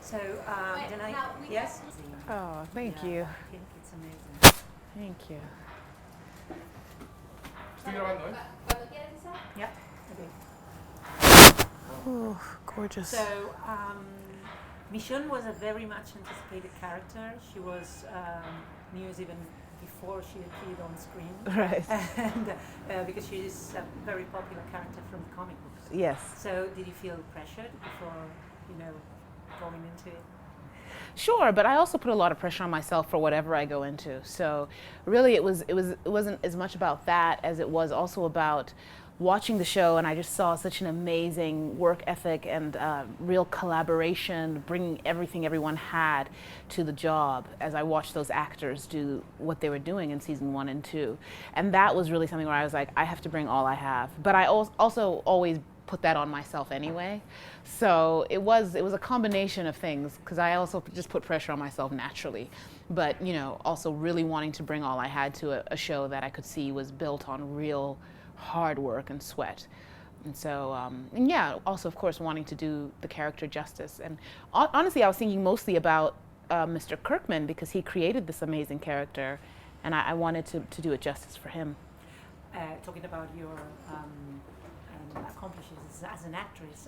So, Danai, yes? Oh, thank you. I think it's amazing. Thank you. ¿Estoy grabando, eh? Yeah, okay. Oh, gorgeous. So, Michonne was a very much anticipated character. She was news even before she appeared on screen. Right. And because she is a very popular character from the comic books. Yes. So, did you feel pressured before, going into it? Sure, but I also put a lot of pressure on myself for whatever I go into. So really it wasn't as much about that as it was also about watching the show, and I just saw such an amazing work ethic and real collaboration, bringing everything everyone had to the job as I watched those actors do what they were doing in season 1 and 2. And that was really something where I was like, I have to bring all I have. But I also always put that on myself anyway. So it was a combination of things, because I also just put pressure on myself naturally. But, also really wanting to bring all I had to a show that I could see was built on real hard work and sweat. And so, also of course wanting to do the character justice. And honestly, I was thinking mostly about Mr. Kirkman, because he created this amazing character, and I wanted to do it justice for him. Talking about your accomplishments as an actress,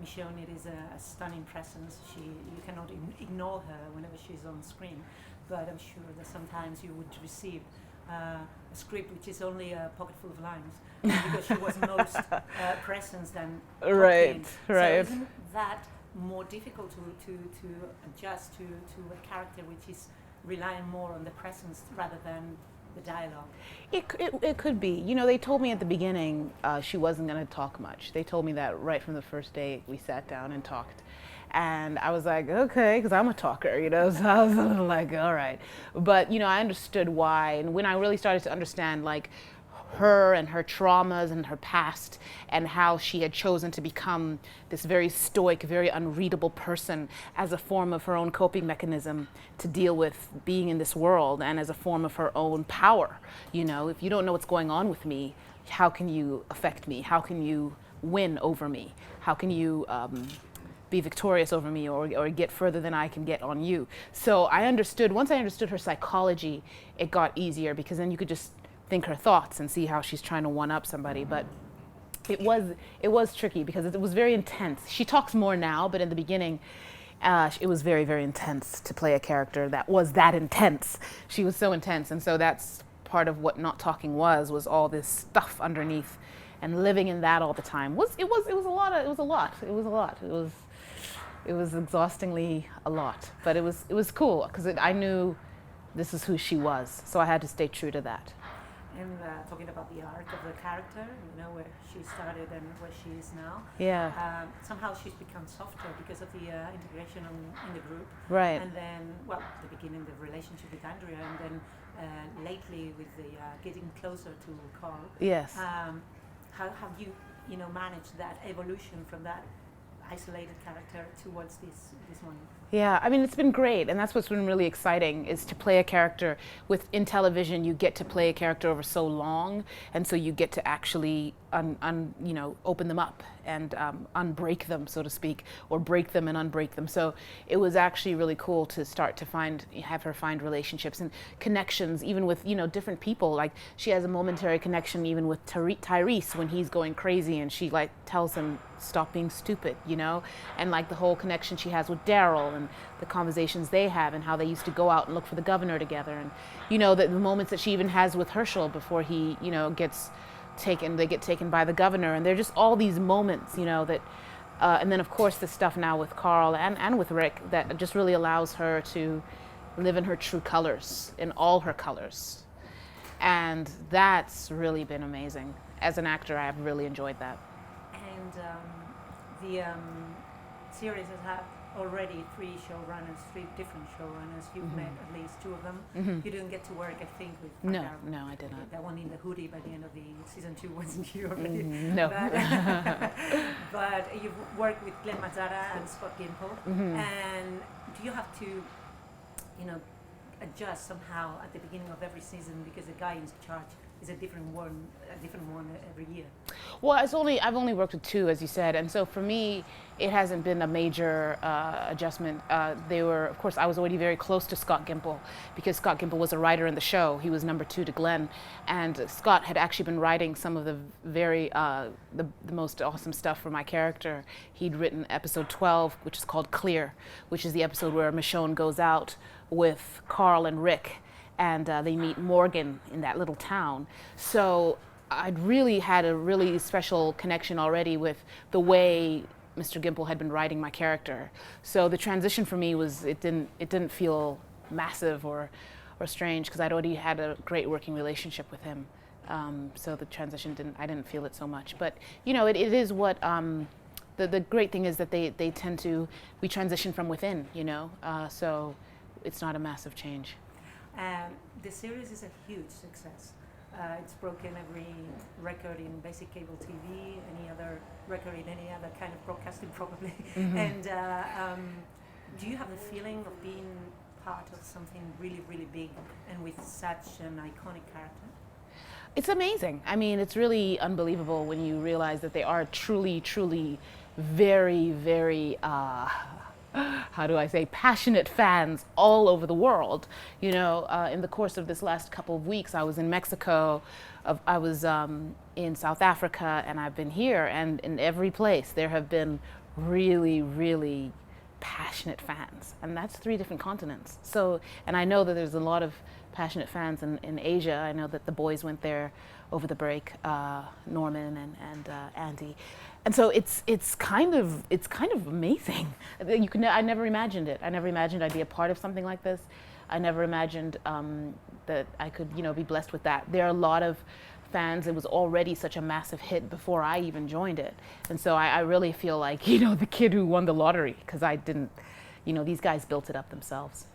Michonne, it is a stunning presence. You cannot ignore her whenever she's on screen, but I'm sure that sometimes you would receive a script which is only a pocket full of lines, because she was most present than Right. So isn't that more difficult to adjust to a character which is relying more on the presence rather than the dialogue? It could be. They told me at the beginning she wasn't going to talk much. They told me that right from the first day we sat down and talked. And I was like, okay, because I'm a talker, so I was a little like, all right. But, I understood why. And when I really started to understand, her and her traumas and her past, and how she had chosen to become this very stoic, very unreadable person as a form of her own coping mechanism to deal with being in this world, and as a form of her own power. If you don't know what's going on with me, how can you affect me? How can you win over me? How can you be victorious over me, or get further than I can get on you? So once I understood her psychology, it got easier, because then you could just think her thoughts and see how she's trying to one-up somebody. But it was tricky, because it was very intense. She talks more now, but in the beginning, it was very, very intense to play a character that was that intense. She was so intense, and so that's part of what not talking was all this stuff underneath, and living in that all the time it was exhaustingly a lot. But it was cool, because I knew this is who she was, so I had to stay true to that. And talking about the arc of the character, where she started and where she is now. Yeah. Somehow she's become softer because of the integration in the group. Right. And then, the beginning, the relationship with Andrea, and then lately with the getting closer to Carl. Yes. How have you, managed that evolution from that isolated character towards this one? Yeah, it's been great, and that's what's been really exciting, is to play a character in television. You get to play a character over so long, and so you get to actually open them up and unbreak them, so to speak, or break them and unbreak them. So it was actually really cool to start to have her find relationships and connections, even with different people. Like, she has a momentary connection even with Tyrese when he's going crazy, and she tells him, stop being stupid, and the whole connection she has with Daryl, and the conversations they have, and how they used to go out and look for the governor together, and the moments that she even has with Herschel before he they get taken by the governor. And they're just all these moments, that and then of course the stuff now with Carl and with Rick, that just really allows her to live in her true colors, in all her colors. And that's really been amazing. As an actor, I've really enjoyed that. And the series has had already 3 different showrunners. You've met at least 2 of them. You didn't get to work, I think, with No, I did not. That one in the hoodie by the end of the season 2 wasn't you already. No. But you've worked with Glenn Mazzara and Scott Gimple. And do you have to, adjust somehow at the beginning of every season, because the guy in charge is a different one every year? Well, I've only worked with two, as you said, and so for me, it hasn't been a major adjustment. Of course, I was already very close to Scott Gimple because Scott Gimple was a writer in the show. He was number 2 to Glenn, and Scott had actually been writing some of the the most awesome stuff for my character. He'd written episode 12, which is called Clear, which is the episode where Michonne goes out with Carl and Rick, and they meet Morgan in that little town. So I'd really had a really special connection already with the way Mr. Gimple had been writing my character. So the transition for me was, it didn't feel massive or strange because I'd already had a great working relationship with him. So the transition I didn't feel it so much. But you know, it is what, the great thing is that we transition from within, you know, so it's not a massive change. The series is a huge success. It's broken every record in basic cable TV, any other record in any other kind of broadcasting probably. Mm-hmm. And do you have the feeling of being part of something really, really big and with such an iconic character? It's amazing. I mean, it's really unbelievable when you realize that they are truly, truly very, very how do I say, passionate fans all over the world. You know, in the course of this last couple of weeks, I was in Mexico, I was in South Africa, and I've been here, and in every place there have been really, really passionate fans, and that's 3 different continents. So, and I know that there's a lot of passionate fans in Asia. I know that the boys went there over the break, Norman and Andy. And so it's kind of amazing. I never imagined it. I never imagined I'd be a part of something like this. I never imagined that I could, you know, be blessed with that. There are a lot of fans. It was already such a massive hit before I even joined it. And so I really feel like, you know, the kid who won the lottery, because I didn't, you know, these guys built it up themselves.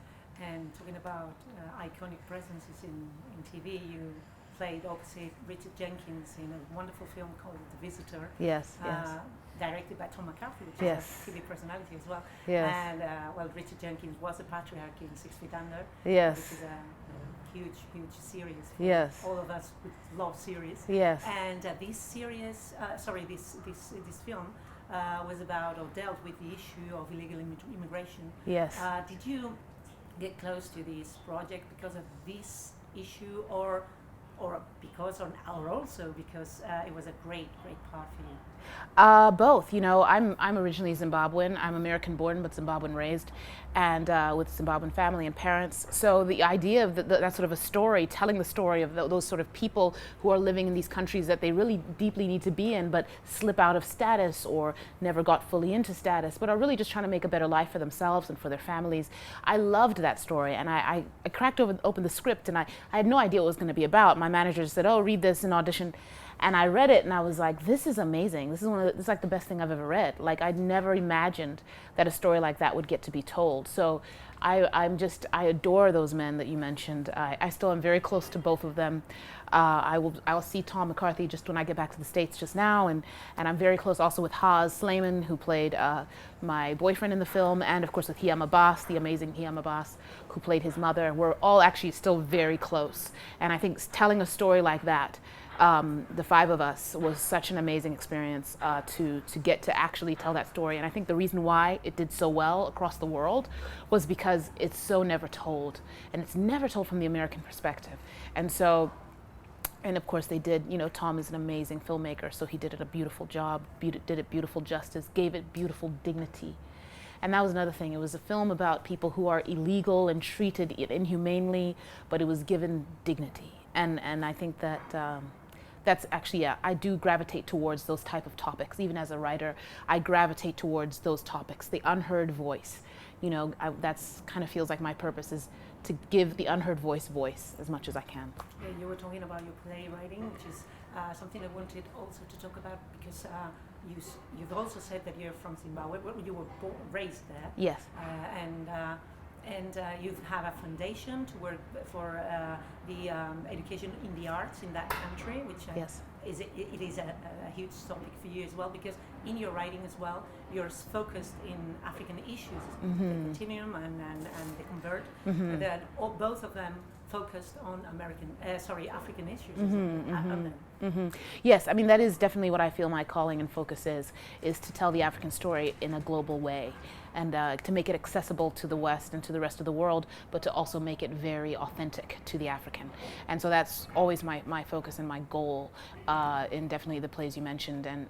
And talking about iconic presences in TV, you played opposite Richard Jenkins in a wonderful film called The Visitor. Yes, yes. Directed by Tom McCarthy, which yes. is a TV personality as well. Yes. And well, Richard Jenkins was a patriarch in 6 Feet Under. Yes. Which is a huge, huge series. Yes. All of us would love series. Yes. And this series, this film was about or dealt with the issue of illegal immigration. Yes. Did you get close to this project because of this issue, or because, or also because it was a great part for you? Both. You know, I'm originally Zimbabwean. I'm American born, but Zimbabwean raised, and with Zimbabwean family and parents. So the idea of that sort of a story, telling the story of those sort of people who are living in these countries that they really deeply need to be in, but slip out of status or never got fully into status, but are really just trying to make a better life for themselves and for their families. I loved that story, and I cracked open the script, and I had no idea what it was going to be about. My manager just said, "Oh, read this and audition." And I read it and I was like, this is amazing. This is like the best thing I've ever read. Like, I'd never imagined that a story like that would get to be told. So I adore those men that you mentioned. I still am very close to both of them. I'll see Tom McCarthy just when I get back to the States just now, and I'm very close also with Haz Slayman, who played my boyfriend in the film, and of course with Hiam Abbas, the amazing Hiam Abbas, who played his mother. We're all actually still very close. And I think telling a story like that, the 5 of us, was such an amazing experience to get to actually tell that story. And I think the reason why it did so well across the world was because it's so never told, and it's never told from the American perspective. And so, and of course they did, you know, Tom is an amazing filmmaker, so he did it a beautiful job, did it beautiful justice, gave it beautiful dignity. And that was another thing. It was a film about people who are illegal and treated inhumanely, but it was given dignity. And I think that that's actually, yeah, I do gravitate towards those type of topics. Even as a writer, I gravitate towards those topics, the unheard voice. You know, that's kind of feels like my purpose, is to give the unheard voice as much as I can. Yeah, you were talking about your playwriting, which is something I wanted also to talk about, because you've also said that you're from Zimbabwe. You were raised there. Yes. And you have a foundation to work for the education in the arts in that country, which yes. it is a huge topic for you as well, because in your writing as well, you're focused in African issues, the continuum and the convert, that both of them focused on African issues. Yes, I mean, that is definitely what I feel my calling and focus is to tell the African story in a global way, and to make it accessible to the West and to the rest of the world, but to also make it very authentic to the African. And so that's always my focus and my goal in definitely the plays you mentioned, and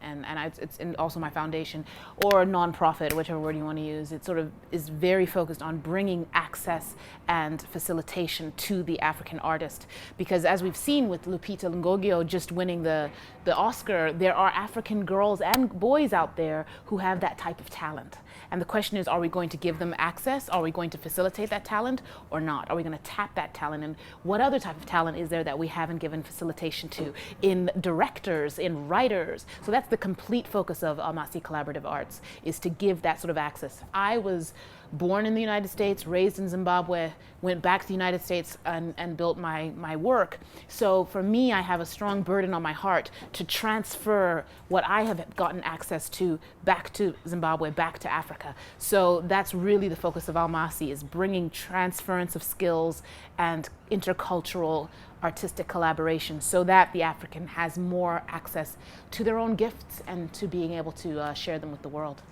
it's in also my foundation or nonprofit, whichever word you want to use. It sort of is very focused on bringing access and facilitation to the African artist, because as we've seen with Lupita Ngogio just winning the Oscar, there are African girls and boys out there who have that type of talent. And the question is, are we going to give them access? Are we going to facilitate that talent or not? Are we going to tap that talent? And what other type of talent is there that we haven't given facilitation to in directors, in writers? So that's the complete focus of Almasi Collaborative Arts, is to give that sort of access. I was born in the United States, raised in Zimbabwe, went back to the United States and built my work. So for me, I have a strong burden on my heart to transfer what I have gotten access to back to Zimbabwe, back to Africa. So that's really the focus of Almasi, is bringing transference of skills and intercultural artistic collaboration so that the African has more access to their own gifts and to being able to share them with the world.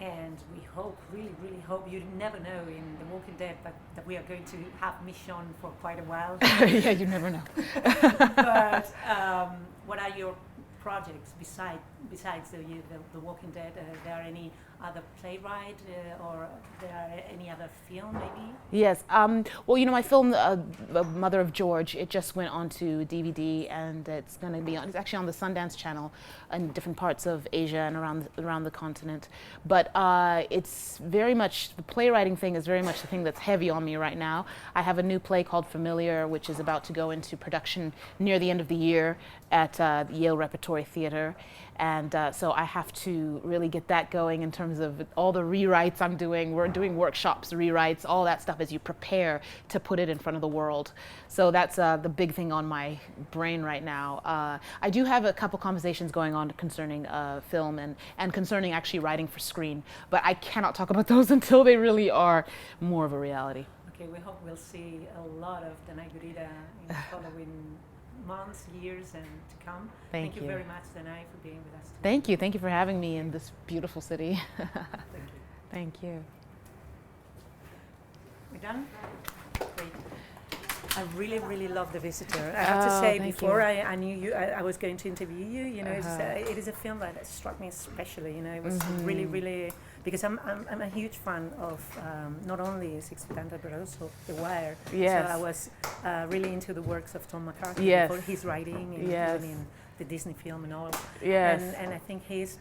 And we hope, really, really hope, you never know in The Walking Dead, but that we are going to have Michonne for quite a while. Yeah, you never know. But what are your projects besides the Walking Dead? There are any other playwright or there are any other film maybe? Yes. Well, you know, my film, Mother of George, it just went onto DVD, and it's going to be on. It's actually on the Sundance Channel in different parts of Asia and around the continent. But it's very much, the playwriting thing is very much the thing that's heavy on me right now. I have a new play called Familiar, which is about to go into production near the end of the year at the Yale Repertory Theater. And so I have to really get that going in terms of all the rewrites I'm doing. We're doing workshops, rewrites, all that stuff as you prepare to put it in front of the world. So that's the big thing on my brain right now. I do have a couple conversations going on concerning film and concerning actually writing for screen, but I cannot talk about those until they really are more of a reality. Okay, we hope we'll see a lot of Danai Gurira in the following months, years, and to come. Thank you very much, Danai, for being with us today. Thank you. Thank you for having me in this beautiful city. Thank you. Thank you. We're done? Great. I really, really love The Visitor. I have to say, before I knew you, I was going to interview you. You know, it is a film that struck me especially. You know, it was really, really, because I'm a huge fan of not only Six Feet Under, but also The Wire. Yes. So I was really into the works of Tom McCarthy, yes. for his writing, and yes. even in the Disney film and all. Yes. And I think he's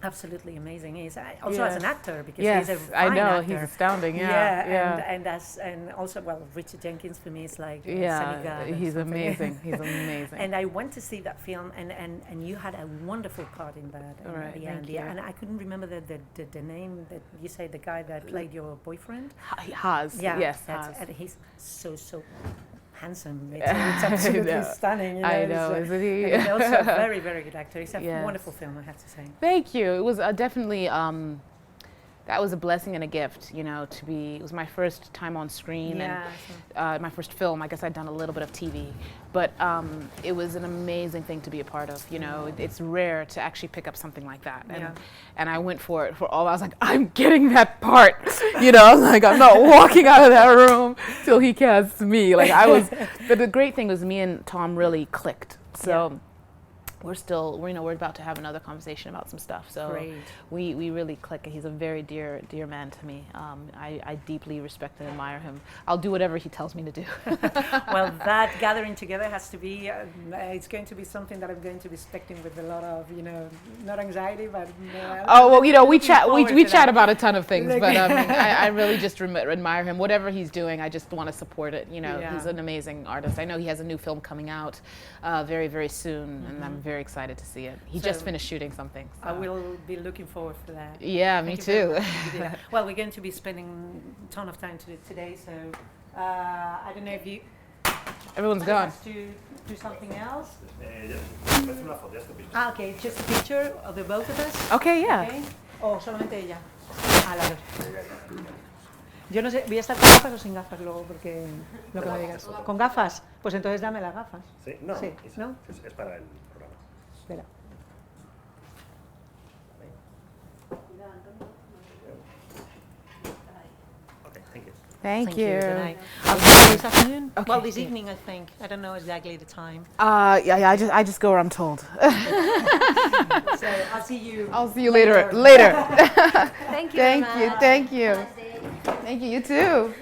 absolutely amazing. He's also yes. as an actor, because yes. he's a fine actor. He's astounding. Yeah. And also, well, Richard Jenkins for me is like he's amazing. He's amazing. And I went to see that film, and you had a wonderful part in that. Right, at the end. Yeah, and I couldn't remember the name that you said, the guy that played your boyfriend. Haz. Yeah, yes. And he's so handsome. It's absolutely stunning. You know? I know, isn't he? And he's also a very, very good actor. It's a yes. wonderful film, I have to say. Thank you. It was definitely, that was a blessing and a gift, you know, it was my first time on screen and my first film. I guess I'd done a little bit of TV, but it was an amazing thing to be a part of. You know, it's rare to actually pick up something like that. And I went for it I was like, I'm getting that part. You know, like I'm not walking out of that room till he casts me. Like but the great thing was me and Tom really clicked. So we're about to have another conversation about some stuff. So great. we really click. He's a very dear man to me. I deeply respect and admire him. I'll do whatever he tells me to do. Well, that gathering together has to be, it's going to be something that I'm going to be expecting with a lot of, you know, not anxiety, but... we chat about a ton of things, but I really just admire him. Whatever he's doing, I just want to support it. You know, he's an amazing artist. I know he has a new film coming out very, very soon, and I'm very excited to see it. He just finished shooting something. So. I will be looking forward to that. Yeah, me too. Well, we're going to be spending a ton of time today, so I don't know if you... Everyone's gone. To do something else? Ah, okay, just a picture of the both of us. Okay, yeah. Okay. O solamente ella. Ah, la dos. Yo no sé, voy a estar con gafas o sin gafas luego, porque lo que me digas. ¿Con gafas? Pues entonces dame las gafas. Sí, no, sí, ¿no? Es para el programa. Espera. Okay, thank you. Thank you. Danai. I'll see you this afternoon. Okay. Well, this evening, I think. I don't know exactly the time. Yeah, I just go where I'm told. So I'll see you. I'll see you later. Later. Thank you. Thank Emma. you. Thank you. Thank you. You too.